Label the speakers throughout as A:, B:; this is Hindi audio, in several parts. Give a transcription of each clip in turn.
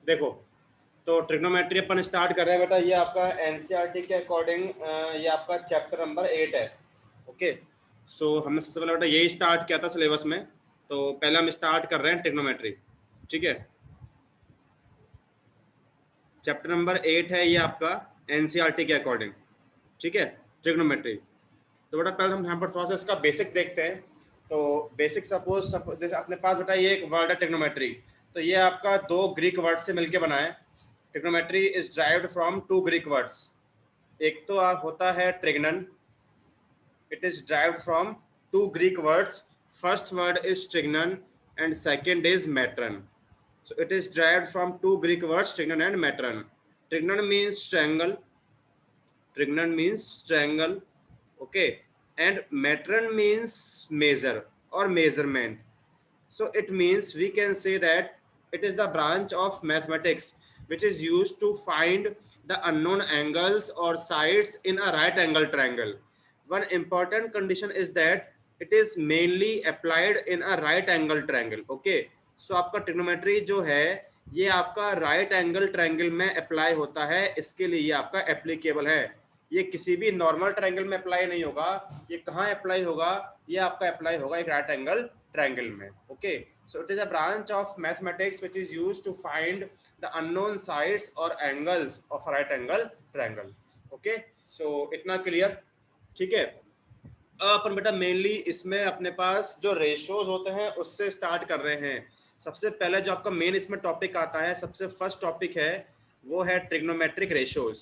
A: देखो, तो ट्रिग्नोमेट्री अपन स्टार्ट कर रहे हैं बेटा। ये आपका एनसीईआरटी के अकॉर्डिंग ये आपका चैप्टर नंबर 8 है। ओके, सो हमने सबसे पहले बेटा यही स्टार्ट किया था सिलेबस में, तो पहले हम स्टार्ट कर रहे हैं ट्रिग्नोमेट्री। ठीक है, चैप्टर नंबर 8 है ये आपका एनसीईआरटी के अकॉर्डिंग। ठीक है, ट्रिग्नोमेट्री। तो बेटा पहले हम यहाँ पर थोड़ा सा इसका बेसिक देखते हैं। तो बेसिक सपोज जैसे अपने पास बेटा ये एक वर्ड है ट्रिग्नोमेट्री, तो ये आपका दो ग्रीक वर्ड से मिलकर बना है। Trigonometry is derived from two Greek words. एक तो होता है trigon, it is derived from two Greek words. First word is trigon and second is metron. So it is derived from two Greek words, trignon and matron. Trignon means strangle. Trignon means strangle. Okay. And matron means measure or measurement. So it means we can say that it is the branch of mathematics which is used to find the unknown angles or sides in a right angle triangle. One important condition is that it is mainly applied in a right angle triangle. Okay. So आपका ट्रिग्नोमेट्री जो है ये आपका राइट एंगल ट्रायंगल में अप्लाई होता है, इसके लिए ये आपका एप्लीकेबल है। ये किसी भी नॉर्मल ट्रायंगल में अप्लाई नहीं होगा। ये कहाँ अप्लाई होगा? ये आपका अप्लाई होगा एक राइट एंगल ट्रायंगल में। Okay, so it is a branch of mathematics which is used to find the unknown sides और angles of right angle triangle. Okay, so इतना क्लियर? ठीक है, अपन बेटा मेनली इसमें अपने पास जो रेशियोज होते हैं उससे स्टार्ट कर रहे हैं। सबसे पहले जो आपका मेन इसमें टॉपिक आता है, सबसे फर्स्ट टॉपिक है वो है ट्रिग्नोमेट्रिक रेशियोज।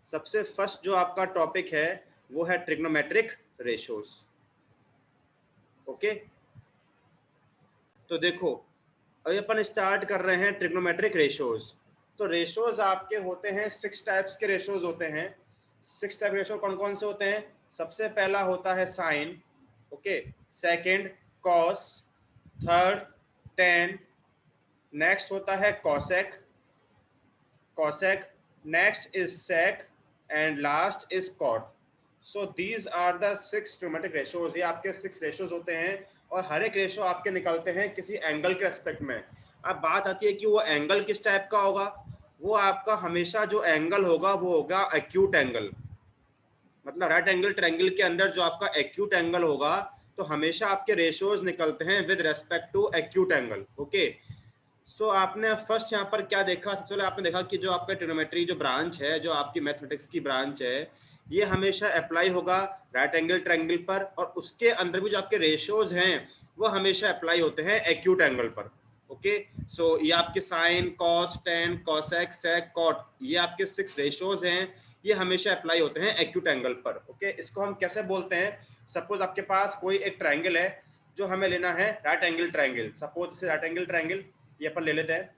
A: सबसे फर्स्ट जो आपका टॉपिक है वो है ट्रिग्नोमेट्रिक रेशियोज। ओके, तो देखो अभी अपन स्टार्ट कर रहे हैं ट्रिग्नोमेट्रिक रेशियोज। तो रेशियोज आपके होते हैं 6 टाइप्स के रेशियोज होते हैं। 6 टाइप रेशियो कौन कौन से होते हैं? सबसे पहला होता है sine, okay, second cos, third tan, next होता है cosec, cosec, next is sec and last is cot. So these are the 6 trigonometric ratios. ये आपके 6 रेशियोज होते हैं और हर एक रेशियो आपके निकलते हैं किसी एंगल के रेस्पेक्ट में। अब बात आती है कि वो एंगल किस टाइप का होगा। वो आपका हमेशा जो एंगल होगा वो होगा एक्यूट एंगल। मतलब राइट एंगल ट्रायंगल के अंदर जो आपका एक्यूट एंगल होगा तो हमेशा आपके रेशियोज निकलते हैं with respect to acute angle. Okay, so आपने फर्स्ट यहाँ पर क्या देखा? सबसे पहले आपने देखा कि जो आपका ट्रिग्नोमेट्री जो ब्रांच है, जो आपकी मैथमेटिक्स की ब्रांच है, ये हमेशा अप्लाई होगा राइट एंगल ट्रायंगल पर, और उसके अंदर भी जो आपके रेशियोज हैं वो हमेशा अप्लाई होते हैं एक्यूट एंगल पर। ओके, सो ये आपके साइन, कॉस, टेन, कॉसेक, सेक, कॉट, ये आपके 6 रेशियोज हैं, ये हमेशा अप्लाई होते हैं एक्यूट एंगल पर। ओके, इसको हम कैसे बोलते हैं? सपोज आपके पास कोई एक ट्रायंगल है जो हमें लेना है राइट एंगल ट्रायंगल। सपोज इसे राइट एंगल ट्रायंगल ये अपन ले लेते हैं।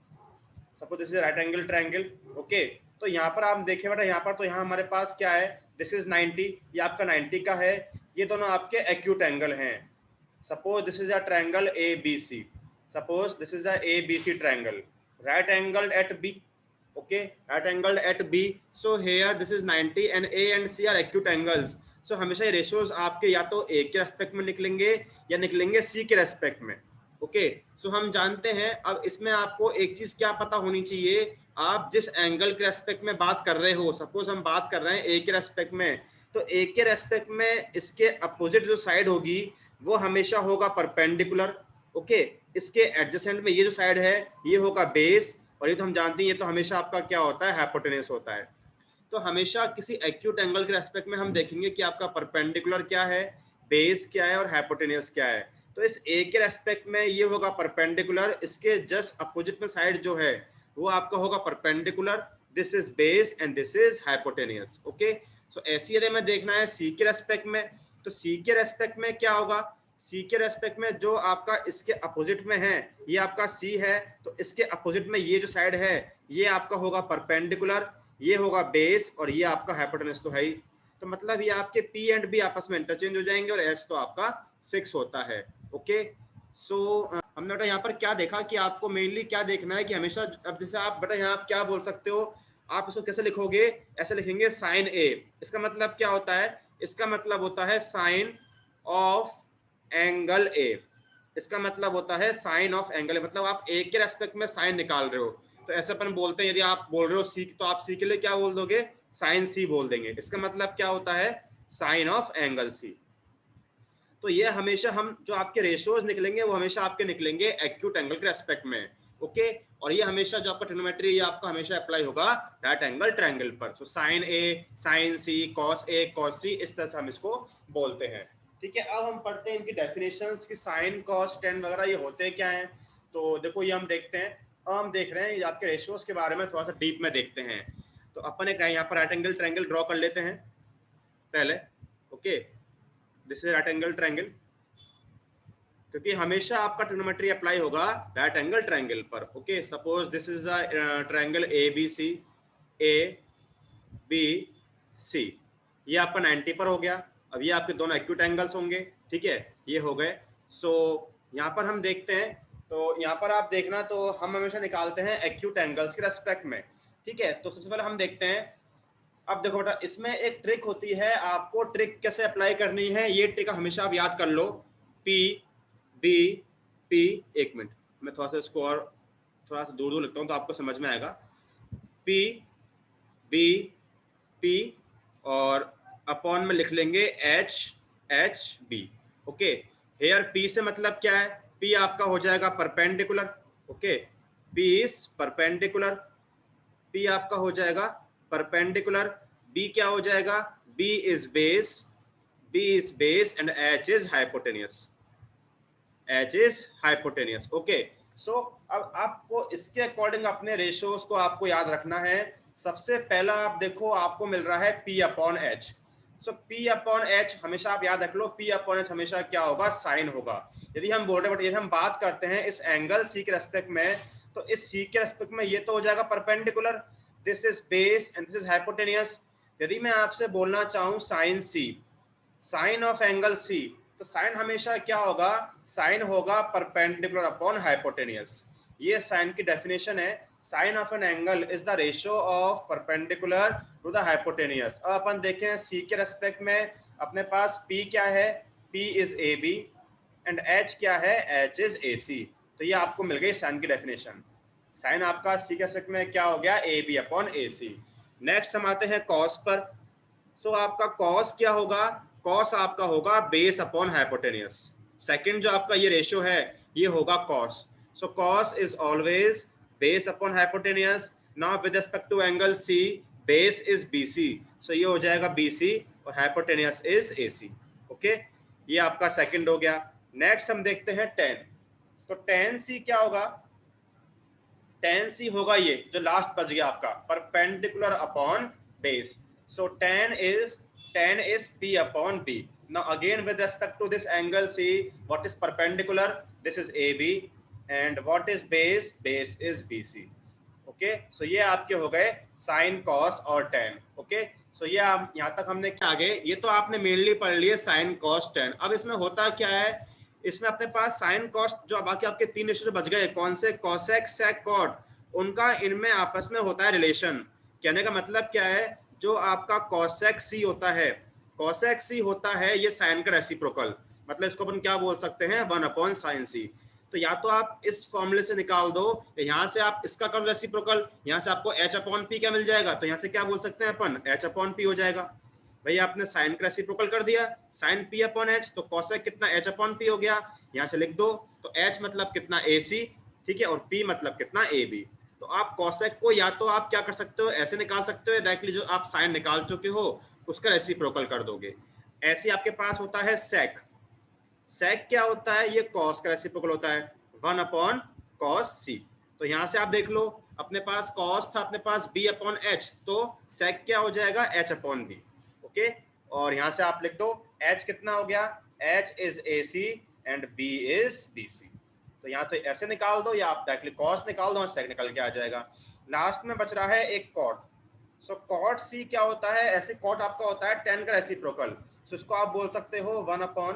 A: Suppose this is right angle triangle. Okay, तो यहाँ पर आप देखें बेटा, यहाँ पर तो यहाँ हमारे पास क्या है? दिस इज 90, ये आपका 90 का है। ये दोनों आपके एक्यूट एंगल हैं। Suppose this is a triangle A B C. Suppose this is a A B C triangle, right angle at B. okay, right angled at B, so here this is 90 and A and C are acute angles. so हमेशा ये रेशियोज आपके या तो A के रेस्पेक्ट में निकलेंगे या निकलेंगे C के रेस्पेक्ट में। ओके, सो हम जानते हैं। अब इसमें आपको एक चीज क्या पता होनी चाहिए, आप जिस एंगल के रेस्पेक्ट में बात कर रहे हो, सपोज हम बात कर रहे हैं A के रेस्पेक्ट में, तो A के रेस्पेक्ट में इसके अपोजिट जो साइड होगी वो हमेशा होगा परपेंडिकुलर। ओके, इसके एडजेसेंट में ये जो साइड है ये होगा बेस, और ये तो हम जानते हैं ये तो हमेशा आपका क्या होता है? हाइपोटेनस होता है। तो हमेशा किसी एक्यूट एंगल के रेस्पेक्ट में हम देखेंगे कि आपका परपेंडिकुलर क्या है, बेस क्या है और हाइपोटेनस क्या है। तो इस ए के रेस्पेक्ट में ये होगा परपेंडिकुलर, इसके जस्ट अपोजिट में साइड जो है वो आपका होगा perpendicular. This is base and this is hypotenuse. Okay, so ऐसी यदि हमें देखना है सी के रेस्पेक्ट में, तो सी के रेस्पेक्ट में क्या होगा? सी के रेस्पेक्ट में जो आपका इसके अपोजिट में है ये आपका सी है, तो इसके अपोजिट में ये जो साइड है ये आपका होगा परपेंडिकुलर, ये होगा बेस और ये आपका हाइपोटेनस तो है ही। तो मतलब ये आपके पी एंड बी आपस में इंटरचेंज हो जाएंगे और एच तो आपका फिक्स होता है। ओके, सो हमने बेटा यहाँ पर क्या देखा कि आपको मेनली क्या देखना है कि हमेशा, अब जैसे आप बेटा यहाँ आप क्या बोल सकते हो, आप इसको कैसे लिखोगे? ऐसे लिखेंगे साइन ए। इसका मतलब क्या होता है? इसका मतलब होता है साइन ऑफ एंगल ए। इसका मतलब होता है साइन ऑफ एंगल, मतलब आप ए के रेस्पेक्ट में साइन निकाल रहे हो। तो ऐसे अपन बोलते हैं, यदि आप बोल रहे हो सी, तो आप सी के लिए क्या बोल दोगे, साइन सी बोल देंगे। इसका मतलब क्या होता है, साइन ऑफ एंगल सी। तो ये हमेशा हम जो आपके रेशियोज निकलेंगे वो हमेशा आपके निकलेंगे एक्यूट एंगल के रेस्पेक्ट में, ओके। और ये हमेशा जो आपका ट्रिग्नोमेट्री ये आपका हमेशा अप्लाई होगा राइट एंगल ट्रायंगल पर। So sine A, sign C, cos A, cos सी, इस तरह से हम इसको बोलते हैं, ठीक है। अब हम पढ़ते हैं इनकी डेफिनेशंस कि साइन कॉस टेन वगैरह ये होते क्या हैं। तो देखो ये हम देखते हैं, अब हम देख रहे हैं ये आपके रेशियोज के बारे में थोड़ा सा डीप में देखते हैं। तो अपन एक यहाँ पर राइट एंगल ट्रायंगल ड्रॉ कर लेते हैं पहले, okay. This is right angle triangle, क्योंकि हमेशा आपका ट्रिग्नोमेट्री अप्लाई होगा राइट एंगल ट्रायंगल पर, okay. Suppose this is a triangle A B C, A B C, ये आपका 90 पर हो गया। अब ये आपके दोनों एक्यूट एंगल्स होंगे, ठीक है, ये हो गए। सो यहाँ पर हम देखते हैं, तो यहाँ पर आप देखना, तो हम हमेशा निकालते हैं एक्यूट एंगल्स के रेस्पेक्ट में, ठीक है। तो सबसे पहले हम देखते हैं, अब देखो बेटा इसमें एक ट्रिक होती है, आपको ट्रिक कैसे अप्लाई करनी है ये ट्रिक हमेशा आप याद कर लो। पी बी पी, एक मिनट मैं थोड़ा सा इसको और थोड़ा सा दूर दूर लिखता हूँ तो आपको समझ में आएगा। पी बी पी और अपॉन में लिख लेंगे H H B, okay. Here P से मतलब क्या है, पी आपका हो जाएगा perpendicular, okay. P is perpendicular, P आपका हो जाएगा परपेंडिकुलर। बी क्या हो जाएगा, B is base, B is base and H is hypotenuse, H is hypotenuse, okay. So अब आपको इसके अकॉर्डिंग अपने रेशियोज को आपको याद रखना है। सबसे पहला आप देखो आपको मिल रहा है P अपॉन एच। सो P अपॉन एच हमेशा आप याद रख लो, P अपॉन एच हमेशा क्या होगा, साइन होगा। यदि हम बोल रहे हैं, यदि हम बात करते हैं इस एंगल C के रेस्पेक्ट में, तो इस C के रेस्पेक्ट में ये तो हो जाएगा perpendicular, this is base and this is hypotenuse. यदि मैं आपसे बोलना चाहूँ sine C, sine of angle C, तो साइन हमेशा क्या होगा, साइन होगा परपेंडिकुलर अपॉन हाइपोटेनियस। ये साइन की डेफिनेशन है, sine of an angle is the ratio of perpendicular to the hypotenuse. अब अपन देखें सी के रेस्पेक्ट में अपने पास P क्या है, P is A B and H क्या है, H इज ए सी। तो ये आपको मिल गई साइन की डेफिनेशन। साइन आपका सी के रेस्पेक्ट में क्या हो गया, A B upon A C. Next हम आते हैं कॉस पर। सो आपका कॉस क्या होगा, कॉस आपका होगा बेस अपॉन हाइपोटेनियस। सेकंड जो आपका ये रेशियो है ये होगा cos. So cos is always base upon hypotenuse. Now with respect to angle C, base is BC, so ये हो जाएगा बीसी और हाइपोटेनियस इज एसी, ओके। ये आपका सेकंड हो गया। नेक्स्ट हम देखते हैं टेन। तो टेन सी क्या होगा, टेन सी होगा ये जो लास्ट बच गया आपका perpendicular upon base. So tan is P upon B. Now again with respect to this angle C, what is perpendicular, this is AB and what is base, base is BC, okay. So ये आपके हो गए साइन कॉस और टेन, ओके। सो ये यहाँ तक हमने क्या आगे, ये तो आपने मेनली पढ़ लिए साइन कॉस टेन। अब इसमें होता क्या है, इसमें अपने पास साइन कॉस जो बाकी आपके तीन रेशियो बच गए, कौन से, कॉसेक सेक कॉट, उनका इनमें आपस में होता है रिलेशन। कहने का मतलब क्या है, जो आपका कॉसेक सी होता है, कॉसेक सी होता है ये साइन का रेसिप्रोकल, मतलब इसको अपन क्या बोल सकते हैं, 1 अपॉन साइन सी। तो या तो आप इस फॉर्मूले से निकाल दो, यहाँ से आप इसका कर रेसिप्रोकल, यहाँ से आपको h अपॉन पी क्या मिल जाएगा, तो यहाँ से क्या बोल सकते हैं अपन, h अपॉन पी हो जाएगा। भाई आपने साइन का रेसिप्रोकल कर दिया, साइन पी अपॉन एच, तो कॉसेक कितना, h अपॉन पी हो गया, यहाँ से लिख दो। तो h मतलब कितना ए सी, ठीक है, और p मतलब कितना ए बी। तो आप कॉसेक को या तो आप क्या कर सकते हो, ऐसे निकाल सकते हो, डायरेक्टली जो आप साइन निकाल चुके हो उसका रेसिप्रोकल कर दोगे। ऐसे आपके पास होता है सेक। सेक क्या होता है, ये कॉस का रेसिप्रोकल होता है, 1 अपॉन कॉस सी। तो यहाँ से आप देख लो, अपने पास कॉस था, अपने पास b अपॉन एच, तो सेक क्या हो जाएगा, h अपॉन बी, ओके। और यहाँ से आप लिख दो h कितना हो गया, h is A C and b is B C. तो यहाँ तो ऐसे निकाल दो या आप डायरेक्टली कॉस निकाल दो और सेक निकल के आ जाएगा। लास्ट में बच रहा है एक कॉट। सो कॉट सी क्या होता है, ऐसे कॉट आपका होता है टेन का रेसिप्रोकल। सो इसको आप बोल सकते हो 1 अपॉन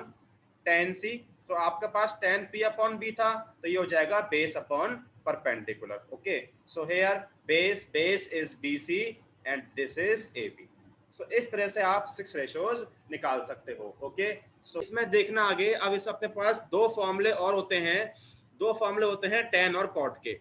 A: टेन सी। तो आपके पास टेन पी अपॉन बी था, तो ये हो जाएगा base upon perpendicular, okay. So here base, base is B C and this is A B. So इस तरह से आप 6 रेशोज निकाल सकते हो। ओके, सो इसमें देखना आगे, अब इस अपने पास दो फॉर्मूले और होते हैं, दो फॉर्मूले होते हैं tan और cot के।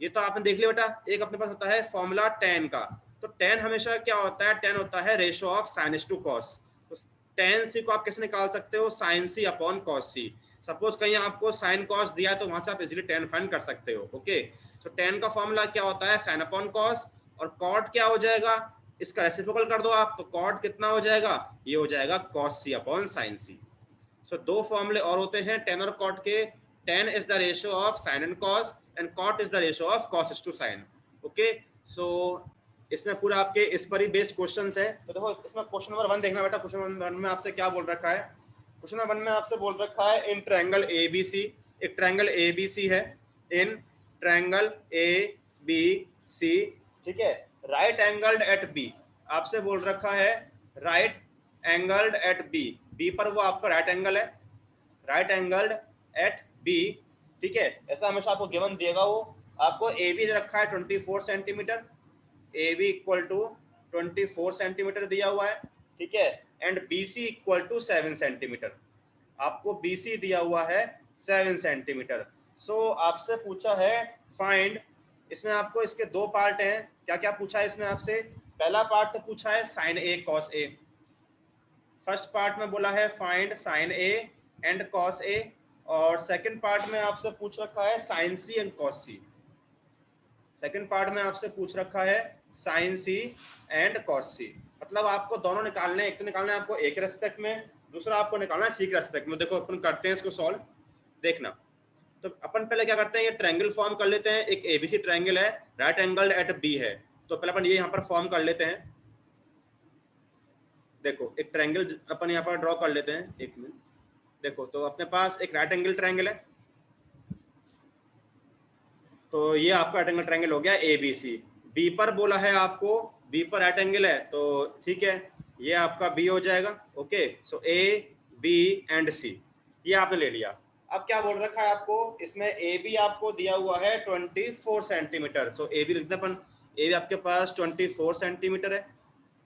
A: ये तो आपने देख लिया बेटा। एक अपने पास होता है फॉर्मूला tan का, तो tan हमेशा क्या होता है, tan होता है ratio of sin is to cos। तो tan c को आप कैसे निकाल सकते हो, sin c upon cos c। Suppose कहीं आपको sin cos दिया है तो वहां से आप इजीली tan फाइंड कर सकते हो। ओके, सो tan का फॉर्मूला क्या होता है, sin अपॉन cos, और cot क्या हो जाएगा, इसका रेसिप्रोकल कर दो आप, तो cot कितना हो जाएगा, ये हो जाएगा cos c upon sin c। सो दो फॉर्मूले और होते हैं tan और cot के। tan is the ratio of sin and cos and cot is the ratio of cos is to sin। Okay, so इसमें पूरा आपके इस पर ही बेस्ड क्वेश्चंस है। तो देखो इसमें क्वेश्चन नंबर 1 देखना बेटा। क्वेश्चन नंबर 1 में आपसे क्या बोल रखा है, क्वेश्चन नंबर 1 में आपसे बोल रखा है इन ट्रायंगल ABC, एक ट्रायंगल ABC है, इन ट्रायंगल ABC, ठीक है, राइट एंगल्ड एट B। आपसे बोल रखा है राइट एंगल्ड एट B पर वो आपका राइट एंगल है, राइट एंगल्ड एट B, ठीक है। ऐसा हमेशा आपको गिवन देगा। वो आपको AB रखा है 24 centimetre, AB equal to 24 centimetre दिया हुआ है, ठीक है, and BC equal to 7 centimetre. आपको BC दिया हुआ है 7 सेंटीमीटर। सो आपसे पूछा है फाइंड, इसमें आपको इसके दो पार्ट हैं। क्या क्या पूछा है इसमें आपसे, पहला पार्ट तो पूछा है sin A cos A। First part में बोला है find sin A and cos A, और सेकंड पार्ट में आपसे पूछ रखा है sin C and cos C। Second part में आपसे पूछ रखा है sin C and cos C। मतलब आपको दोनों निकालने हैं, एक तो निकालना है आपको A के रेस्पेक्ट में, दूसरा आपको निकालना है C के रेस्पेक्ट में। देखो अपन करते हैं इसको सॉल्व, देखना। तो अपन पहले क्या करते हैं, ये ट्रायंगल फॉर्म कर लेते हैं। एक ABC ट्रायंगल है, राइट एंगल एट B है, तो पहले अपन ये यहाँ पर फॉर्म कर लेते हैं। देखो एक ट्रायंगल अपन यहाँ पर ड्रॉ कर लेते हैं, एक मिनट। देखो तो अपने पास एक राइट एंगल ट्रायंगल है, तो ये आपका राइट एंगल ट्रायंगल हो गया ABC। B पर बोला है आपको, B पर राइट एंगल है, तो ठीक है, ये आपका B हो जाएगा। Okay, so A B and C ये आपने ले लिया। अब क्या बोल रखा है आपको, इसमें AB आपको दिया हुआ है 24 सेंटीमीटर। सो AB लिखते हैं अपन, AB आपके पास 24 सेंटीमीटर है,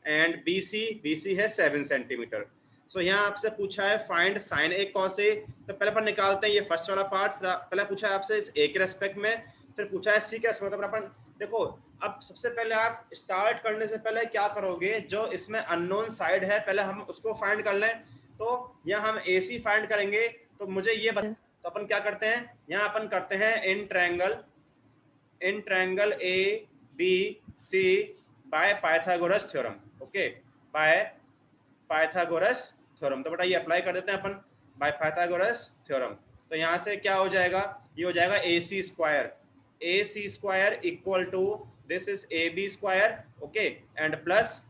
A: एंड BC है 7 सेंटीमीटर। सो यहाँ आपसे पूछा है find sin A cos A। तो पहले अपन निकालते हैं ये फर्स्ट वाला पार्ट। पहले पूछा है आपसे इस A के रेस्पेक्ट में, फिर पूछा है C के रेस्पेक्ट में। अपन देखो, अब सबसे पहले आप स्टार्ट करने से पहले क्या करोगे, जो इसमें अननोन साइड है पहले हम उसको फाइंड कर लें। तो यहाँ हम AC फाइंड करेंगे, तो मुझे ये तो अपन क्या करते हैं, यहाँ अपन करते हैं in triangle ABC by Pythagoras theorem. Okay, by Pythagoras theorem. तो बेटा ये अप्लाई कर देते हैं अपन, बाय पाइथागोरस थ्योरम। तो यहाँ से क्या हो जाएगा, ये हो जाएगा AC square equal to this is AB square, okay, and plus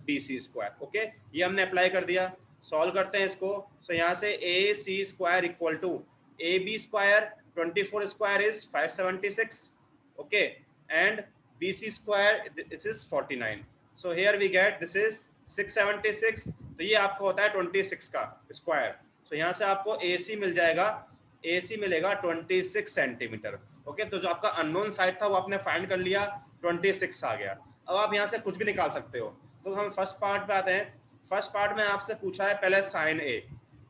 A: BC square. Okay, ये हमने अप्लाई कर दिया। सॉल्व करते हैं इसको। सो यहाँ से AC square equal to AB square 24 square is 576, okay, and BC square this is 49। So here we get this is 676। तो ये आपको होता है 26 का स्क्वायर। सो यहाँ से आपको AC मिल जाएगा, AC मिलेगा 26 सेंटीमीटर। ओके, तो जो आपका अननोन साइड था वो आपने फाइंड कर लिया, 26 आ गया। अब आप यहाँ से कुछ भी निकाल सकते हो। तो हम फर्स्ट पार्ट पे आते हैं। फर्स्ट पार्ट में आपसे पूछा है पहले sin A।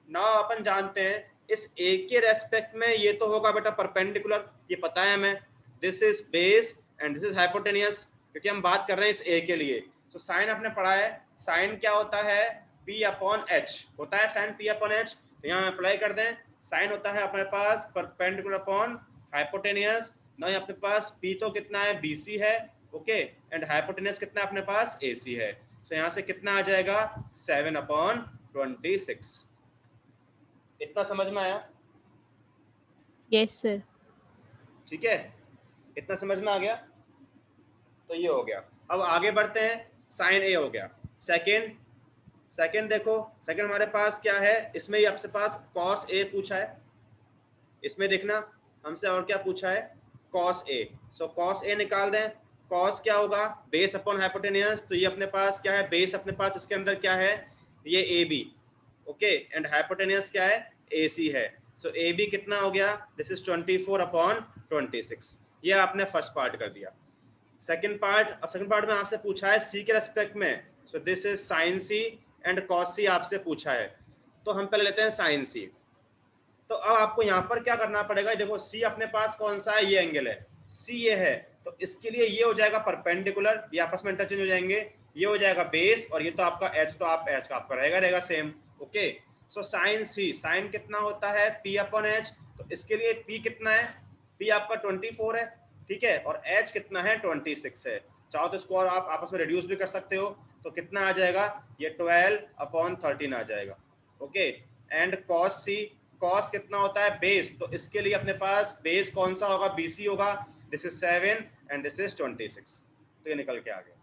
A: नाउ अपन जानते हैं इस A के रेस्पेक्ट में ये तो होगा बेटा परपेंडिकुलर, ये पता है हमें। This is base and this is hypotenuse, क्योंकि हम बात कर रहे हैं इस A के लिए। तो साइन आपने पढ़ा है, साइन क्या होता है, P अपॉन H होता है, साइन P अपॉन H। तो यहाँ अप्लाई कर दें, साइन होता है अपने पास परपेंडिकुलर अपॉन हाइपोटेनियस। ना अपने पास P तो कितना है, BC है, ओके, एंड हाइपोटेनियस कितना अपने पास, AC है। तो यहाँ से कितना आ जाएगा, 7/26। इतना समझ में आया?
B: Yes sir.
A: ठीक है, इतना समझ में आ गया? तो ये हो गया। अब आगे बढ़ते हैं, साइन A हो गया। सेकंड देखो, सेकंड हमारे पास क्या है, इसमें ही आपसे पास cos A पूछा है। इसमें देखना हमसे और क्या पूछा है, cos A। So cos A निकाल दें। cos क्या होगा, बेस अपॉन हाइपोटेनियस। तो ये अपने पास क्या है, बेस अपने पास इसके अंदर क्या है, ये AB, ओके, एंड हाइपोटेनियस क्या है, AC है। सो AB कितना हो गया, दिस इज 24/26। ये आपने फर्स्ट पार्ट कर दिया। सेकंड पार्ट में आपसे पूछा है सी के रेस्पेक्ट में, so this is sine C and cos C आपसे पूछा है, तो हम पहले लेते हैं साइन सी। तो अब आपको यहाँ पर क्या करना पड़ेगा, देखो सी अपने पास कौन सा है, ये एंगल है, सी ये है, तो इसके लिए ये हो जाएगा परपेंडिकुलर, ये आपस में इंटरचेंज हो जाएंगे, ये हो जाएगा बेस, और ये तो आपका एच, तो आप एच का आपका रहेगा सेम। ओके, सो साइन सी, साइन कितना होता है पी अपॉन एच, तो इसके लिए पी कितना है, पी आपका 24 है, ठीक है, और एच कितना है 26 है। चाहो तो इसको और आप आपस में रिड्यूस भी कर सकते हो, तो कितना आ जाएगा, ये 12/13 आ जाएगा। Okay, and cos C, cos कितना होता है बेस, तो इसके लिए अपने पास बेस कौन सा होगा, बीसी होगा, this is 7 and this is 26, तो ये निकल के आ गया।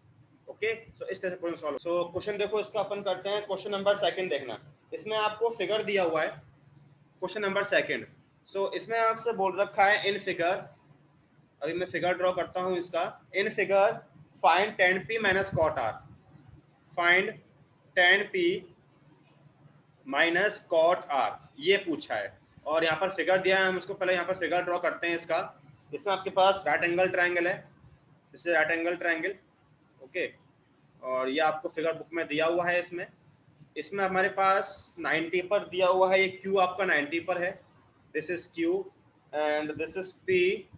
A: ओके, सो इस तरह से क्वेश्चन सॉल्व। सो क्वेश्चन देखो इसका अपन करते हैं, क्वेश्चन नंबर सेकंड देखना, इसमें आपको फिगर दिया हुआ है, क्वेश्चन नंबर सेकंड। सो इसमें आपसे बोल रखा है इन फिगर, अभी मैं फिगर ड्रॉ करता हूं इसका, in figure find tan p minus cot R, find tan p minus cot R, ये पूछा है, और यहाँ पर फिगर दिया है, हम उसको पहले यहाँ पर फिगर ड्रॉ करते हैं इसका। इसमें आपके पास राइट एंगल ट्रायंगल है, इससे राइट एंगल ट्रायंगल, ओके, और ये आपको फिगर बुक में दिया हुआ है। इसमें इसमें हमारे पास 90 पर दिया हुआ है, ये क्यू आपका 90 पर है, this is Q and this is P,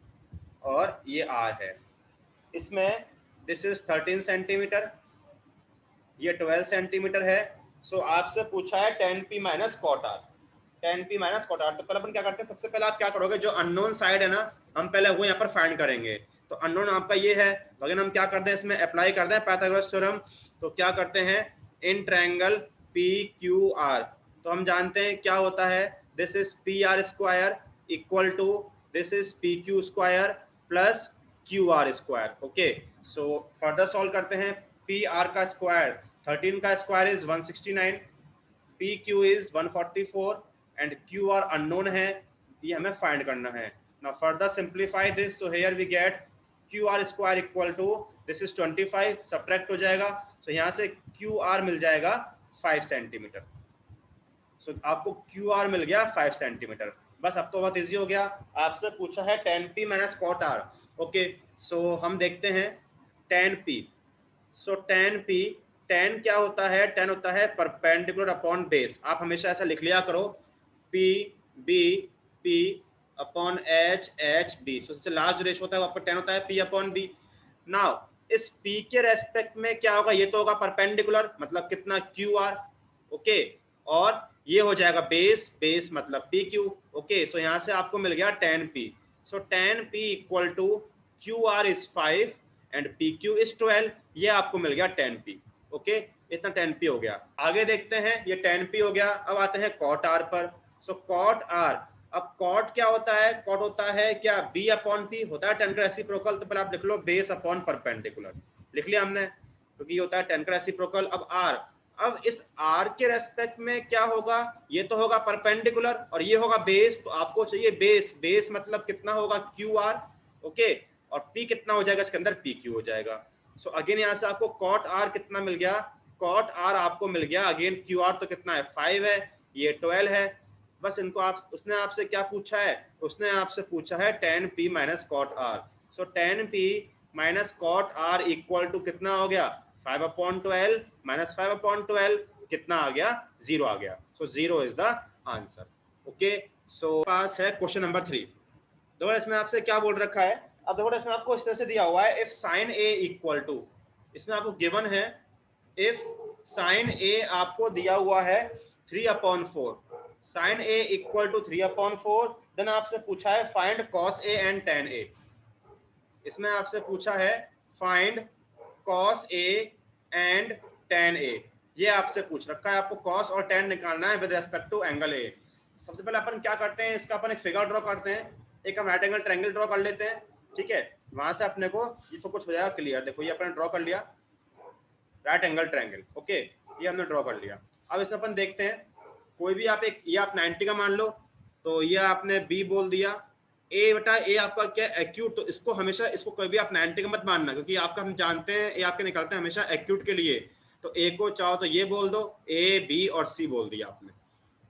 A: और ये आर है। इसमें दिस इज 13 सेंटीमीटर, ये 12 सेंटीमीटर है। सो आपसे पूछा है tan p minus cot R, tan p minus cot R. तो पहले अपन क्या करते हैं, सबसे पहले आप क्या करोगे, जो अननोन साइड है ना, हम पहले वो यहाँ पर फाइंड करेंगे। तो अननोन आपका ये है, तो अगर हम क्या करते हैं, इसमें अप्लाई करते हैं पाइथागोरस थ्योरम। तो क्या करते हैं, in triangle P Q R, तो हम जानते हैं क्या होता है, this is P R square equal to this is P Q square plus Q R square. Okay, so further solve करते हैं, पी आर का स्क्वायर 13 का square is 169, P Q is 144 and Q R unknown है, ये हमें फाइंड करना है। Now further simplify this, so here we get Q R square equal to this is 25, subtract हो जाएगा, सो यहाँ से क्यू आर मिल जाएगा 5 सेंटीमीटर। सो आपको क्यू आर मिल गया 5 सेंटीमीटर। बस अब तो बहुत इजी हो गया। आपसे पूछा है tan p minus cot R. Okay, so हम देखते हैं tan p। So tan p, tan क्या होता है, tan होता है परपेंडिकुलर अपॉन बेस। आप हमेशा ऐसा लिख लिया करो, p b p upon h h b। सो सबसे लास्ट जो रेशो होता है वो आपका tan होता है p अपॉन b। नाउ इस p के रेस्पेक्ट में क्या होगा, ये तो होगा परपेंडिकुलर, मतलब कितना क्यू आर। ओके, और ये हो जाएगा बेस, बेस मतलब पी क्यू। ओके, सो यहाँ से आपको मिल गया tan p। So tan p equal to Q R is 5 and P Q is 12, ये आपको मिल गया tan p। ओके, इतना tan p हो गया। आगे देखते हैं, ये tan p हो गया, अब आते हैं cot r पर। सो cot r, अब cot क्या होता है, cot होता है क्या, b अपॉन p होता है tan का रेसिप्रोकल। तो पहले आप लिख लो बेस अपॉन परपेंडिकुलर, लिख लिया हमने, क्योंकि ये होता है tan का रेसिप्रोकल। अब r, अब इस r के रेस्पेक्ट में क्या होगा, ये तो होगा परपेंडिकुलर और ये होगा बेस, तो आपको चाहिए बेस, बेस मतलब कितना होगा क्यू आर। ओके, और p कितना हो जाएगा इसके अंदर, पी क्यू हो जाएगा। सो अगेन यहाँ से आपको कॉट आर कितना मिल गया, कॉट आर आपको मिल गया, अगेन क्यू आर तो कितना है 5 है, ये 12 है। बस इनको आप, उसने आपसे क्या पूछा है, उसने आपसे पूछा है tan p minus cot R. So tan p minus cot R equal to कितना हो गया, 5/12 माइनस 5/12 कितना आ गया, 0 आ गया। सो 0 इज द आंसर। ओके, सो पास है क्वेश्चन नंबर 3। देखो इसमें आपसे क्या बोल रखा है, अब देखो इसमें आपको इस तरह से दिया हुआ है, if sine A equal to, इसमें आपको गिवन है इफ साइन ए आपको दिया हुआ है 3/4, sine A equal to 3/4, then आपसे पूछा है find cos A and tan A. इसमें आपसे पूछा है find cos A and tan A, ये आपसे पूछ रखा है, आपको कॉस और tan निकालना है with respect to angle A. सबसे पहले अपन क्या करते हैं, इसका अपन एक फिगर ड्रॉ करते हैं, एक हम राइट एंगल ट्रायंगल ड्रॉ कर लेते हैं, ठीक है, वहां से अपने को ये तो कुछ हो जाएगा क्लियर। देखो ये अपन ड्रॉ कर लिया राइट एंगल ट्रायंगल, ओके, ये हमने ड्रॉ कर लिया। अब इसमें अपन देखते हैं, कोई भी आप एक, ये आप 90 का मान लो, तो ये आपने बी बोल दिया, ए बटा ए आपका क्या एक्यूट, तो इसको हमेशा, इसको कोई भी आप 90 का मत मानना, क्योंकि आपका हम जानते हैं ए आपके निकलते हैं हमेशा एक्यूट के लिए। तो ए को चाहो तो ये बोल दो, ए बी और सी बोल दिया आपने।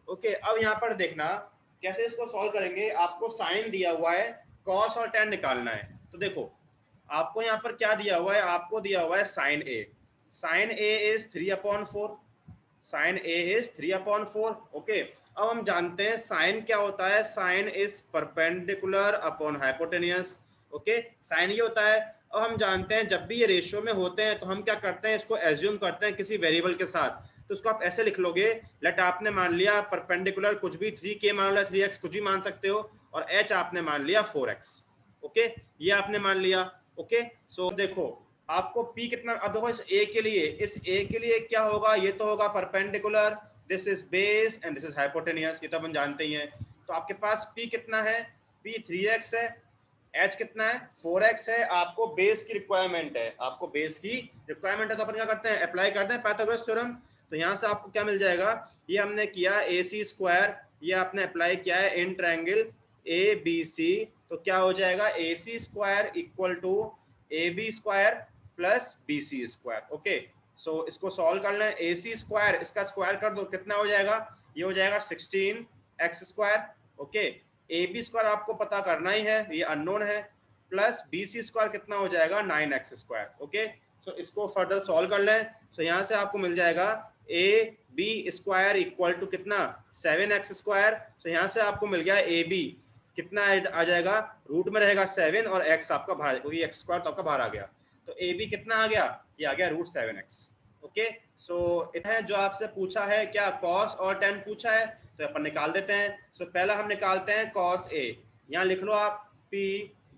A: ओके, अब यहाँ पर देखना कैसे इसको सॉल्व करेंगे। आपको साइन दिया हुआ है, कॉस और tan निकालना है। तो देखो आपको यहाँ पर क्या दिया हुआ है, आपको दिया हुआ है sine A. Sine A is 3/4, sine A is 3/4। Okay, अब हम जानते हैं साइन क्या होता है, sine is perpendicular upon hypotenuse. Okay, sine ये होता है। अब हम जानते हैं जब भी ये रेशियो में होते हैं तो हम क्या करते हैं, इसको एज्यूम करते हैं किसी वेरिएबल के साथ। तो उसको आप ऐसे लिख लोगे, लेट आपने मान लिया परपेंडिकुलर कुछ भी 3k मान लिया, 3x कुछ भी मान सकते हो, और h आपने मान लिया 4x। ओके, ये आपने मान लिया। ओके, सो देखो आपको P कितना, अब देखो इस A के लिए, इस A के लिए क्या होगा, ये तो होगा perpendicular, this is base and this is hypotenuse, ये तो अपन जानते ही हैं। तो आपके पास P कितना है, P 3x है, H कितना है 4x है। आपको बेस की रिक्वायरमेंट है, आपको बेस की रिक्वायरमेंट है, तो अपन क्या करते हैं, अप्लाई करते हैं पाइथागोरस थ्योरम। तो यहाँ से आपको क्या मिल जाएगा, ये हमने किया AC स्क्वायर, ये आपने अप्लाई किया है इन ट्रायंगल ABC, तो क्या हो जाएगा AC square equal to AB square plus BC square. Okay, so इसको सॉल्व करना है, AC स्क्वायर इसका स्क्वायर कर दो, कितना हो जाएगा, ये हो जाएगा 16x square. Okay, AB square आपको पता करना ही है, ये अननोन है, प्लस BC स्क्वायर कितना हो जाएगा 9x स्क्वायर। ओके, सो इसको फर्दर सॉल्व कर लें। सो यहाँ से आपको मिल जाएगा AB स्क्वायर इक्वल टू कितना 7x स्क्वायर। सो यहाँ से आपको मिल गया AB कितना आ जाएगा, रूट में रहेगा 7 और x आपका बाहर, क्योंकि x स्क्वायर तो आपका बाहर आ गया, तो AB कितना आ गया, ये आ गया √7x। ओके, सो है जो आपसे पूछा है क्या, cos और tan पूछा है, तो अपन निकाल देते हैं। सो पहला हम निकालते हैं cos A, यहाँ लिख लो आप P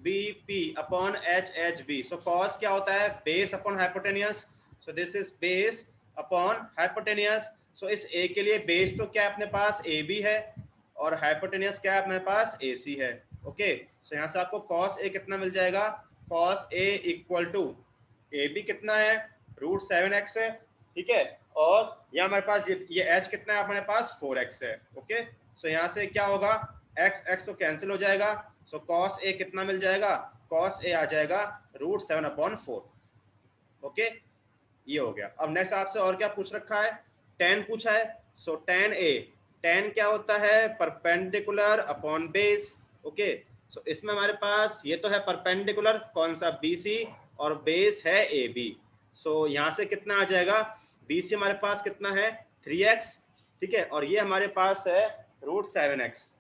A: B P upon H B। So cos क्या होता है, base upon hypotenuse, so this is base upon hypotenuse. So इस A के लिए बेस तो क्या है अपने पास AB है, और हाइपोटेनियस क्या है अपने पास AC है। ओके, सो यहाँ से आपको cos A कितना मिल जाएगा, cos A equal to AB कितना है √7x है, ठीक है, और यहाँ हमारे पास ये h कितना है हमारे पास 4x है। ओके, सो यहाँ से क्या होगा, x तो कैंसिल हो जाएगा, सो cos A कितना मिल जाएगा, cos A आ जाएगा √7/4। ओके, ये हो गया। अब नेक्स्ट आपसे और क्या पूछ रखा है, tan पूछा है। सो tan A, tan क्या होता है, perpendicular upon base. Okay, so इसमें हमारे पास ये तो है परपेंडिकुलर, कौन सा BC, और बेस है AB। सो यहाँ से कितना आ जाएगा, BC हमारे पास कितना है 3x, ठीक है, और ये हमारे पास है √7x,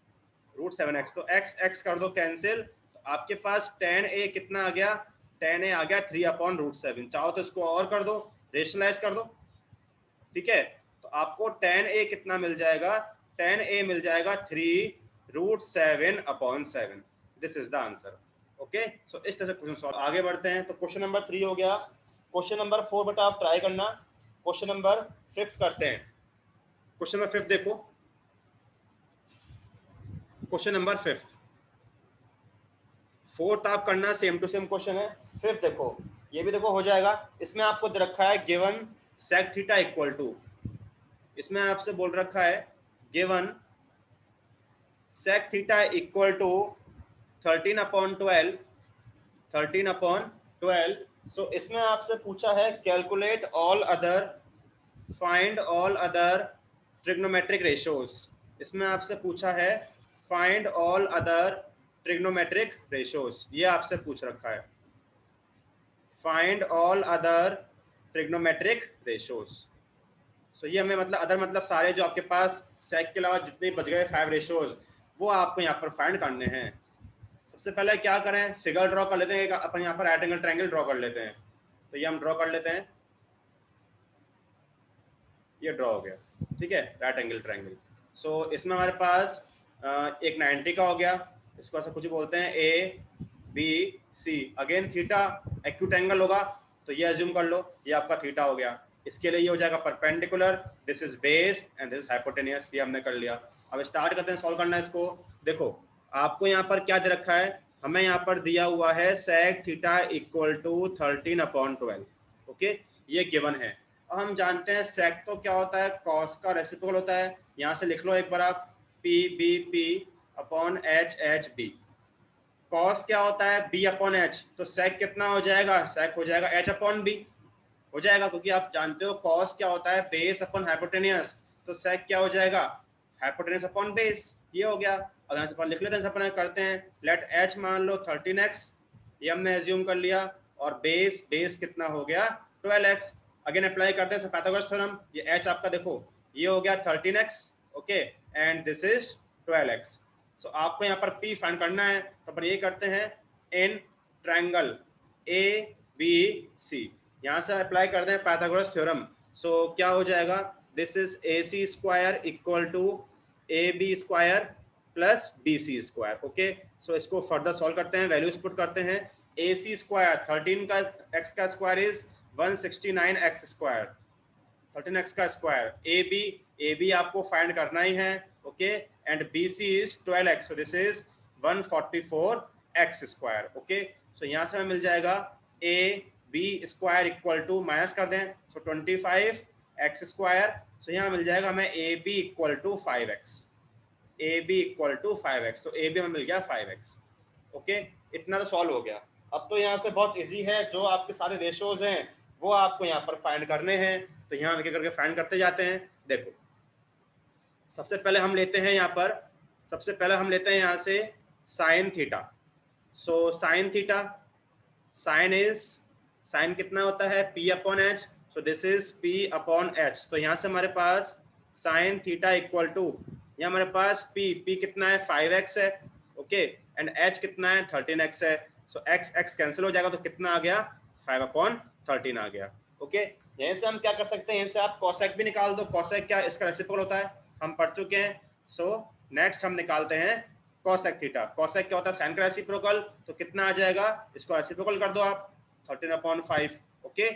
A: तो x कर दो कैंसिल, तो आपके पास tan A कितना आ गया, tan A आ गया 3/√7। चाहो तो इसको और कर दो, रेशनलाइज कर दो, ठीक है, तो आपको tan A कितना मिल जाएगा, tan A मिल जाएगा 3√7/7। This is the answer. Okay, so इस तरह से क्वेश्चन सॉल्व। आगे बढ़ते हैं, तो क्वेश्चन नंबर 3 हो गया। क्वेश्चन नंबर 4 बेटा आप ट्राई करना। क्वेश्चन नंबर 5 करते हैं। क्वेश्चन नंबर 5 देखो, क्वेश्चन नंबर 5, 4th आप करना, सेम टू सेम क्वेश्चन है। 5th देखो, ये भी देखो हो जाएगा। इसमें आपको दे रखा है given sec theta equal to, इसमें आपसे बोल रखा है given sec theta equal to 13/12। So इसमें आपसे पूछा है calculate all other, find all other trigonometric ratios. इसमें आपसे पूछा है find all other trigonometric ratios, ये आपसे पूछ रखा है find all other trigonometric ratios. So ये हमें मतलब अदर मतलब सारे जो आपके पास सेक के अलावा जितने बच गए 5 रेशियोज, वो आपको यहाँ पर फाइंड करने हैं। सबसे पहले क्या करें, फिगर ड्रॉ कर लेते हैं, अपन यहाँ पर राइट एंगल ट्रायंगल ड्रॉ कर लेते हैं। तो ये हम ड्रॉ कर लेते हैं, ये ड्रॉ हो गया, ठीक है, राइट एंगल ट्रायंगल। सो इसमें हमारे पास एक 90 का हो गया, इसको ऐसा कुछ बोलते हैं ABC। Again theta acute angle होगा, तो ये अज्यूम कर लो ये आपका थीटा हो गया। इसके लिए ये हो जाएगा perpendicular, this is base and this hypotenuse, ये हमने कर लिया। अब स्टार्ट करते हैं सॉल्व करना है इसको। देखो आपको यहाँ पर क्या दे रखा है, हमें यहाँ पर दिया हुआ है sec theta equal to 13/12। Okay, ये गिवन है। अब हम जानते हैं sec तो क्या होता है, cos का रेसिप्रोकल होता है। यहाँ से लिख लो एक बार आप P/B/H/B। cos क्या होता है B/H, तो sec कितना हो जाएगा, sec हो जाएगा H/B हो जाएगा, क्योंकि आप जानते हो cos क्या होता है बेस अपॉन हाइपोटेनियस, तो sec क्या हो जाएगा हाइपोटेनियस अपॉन बेस, ये हो गया। अब यहाँ से लिख लेते हैं, अपन करते हैं, लेट h मान लो 13x, ये हमने एज्यूम कर लिया, और बेस कितना हो गया 12x। अगेन अप्लाई करते हैं पाइथागोरस थ्योरम, ये h आपका देखो ये हो गया 13x, okay, and this is 12x। सो आपको यहाँ पर p फाइंड करना है, तो अपन ये करते हैं इन ट्रायंगल ABC, यहाँ से अप्लाई करते हैं पाइथागोरस थ्योरम। सो क्या हो जाएगा, this is AC square equal to AB square plus BC square, okay. So इसको फर्दर सॉल्व करते हैं, वैल्यूज पुट करते हैं। AC स्क्वायर 13 का x का square is 169x square, 13x का स्क्वायर। AB आपको फाइंड करना ही है, okay, and BC is 12x, so this is 144x square, okay. So यहाँ से हमें मिल जाएगा AB square equal to minus कर दें, सो 25x स्क्वायर। सो यहाँ मिल जाएगा हमें AB equal to 5x, AB equal to 5x, तो AB हमें मिल गया 5x, ओके। इतना तो सॉल्व हो गया। अब तो यहाँ से बहुत इजी है, जो आपके सारे रेशोज हैं वो आपको यहाँ पर फाइंड करने हैं, तो यहाँ एक करके फाइंड करते जाते हैं। देखो सबसे पहले हम लेते हैं यहाँ पर, सबसे पहले हम लेते हैं यहाँ से sine theta. So sine theta, sine कितना होता है P upon H, so this is P upon H। तो यहाँ से हमारे पास साइन थीटा इक्वल टू, यहाँ हमारे पास P कितना है 5x है, ओके, एंड H कितना है 13x है। सो x कैंसिल हो जाएगा, तो कितना आ गया 5/13 आ गया, ओके। यहीं से हम क्या कर सकते हैं, यहीं से आप कॉसेक भी निकाल दो। कॉसेक क्या इसका रेसिप्रोकल होता है, हम पढ़ चुके हैं। सो नेक्स्ट हम निकालते हैं कॉसेक थीटा। कॉसेक क्या होता है साइन का रेसिप्रोकल, तो कितना आ जाएगा, इसको रेसिप्रोकल कर दो आप 13/5, ओके।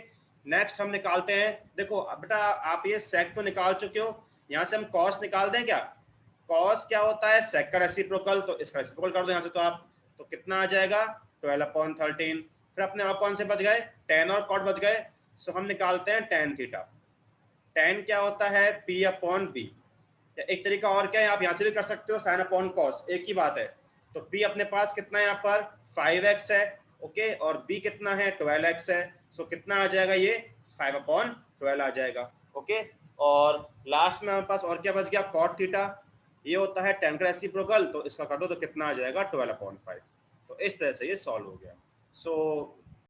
A: नेक्स्ट हम निकालते हैं, देखो बेटा आप ये सेक तो निकाल चुके हो, यहाँ से हम कॉस निकाल दें क्या। कॉस क्या होता है सेक का रेसिप्रोकल, तो इसका रेसिप्रोकल कर दो यहाँ से, तो आप तो कितना आ जाएगा 12/13। फिर अपने और कौन से बच गए, टेन और कॉट बच गए। सो हम निकालते हैं टेन थीटा। टेन क्या होता है P अपॉन B, एक तरीका और क्या है, आप यहाँ से भी कर सकते हो साइन अपॉन कॉस, एक ही बात है। तो P अपने पास कितना है यहाँ पर 5x है, ओके, और B कितना है 12x है। सो कितना आ जाएगा ये 5/12 आ जाएगा, ओके। और लास्ट में हमारे पास और क्या बच गया कॉट थीटा, ये होता है टेन का रेसिप्रोकल, तो इसका कर दो तो कितना आ जाएगा 12/5। तो इस तरह से ये सॉल्व हो गया। सो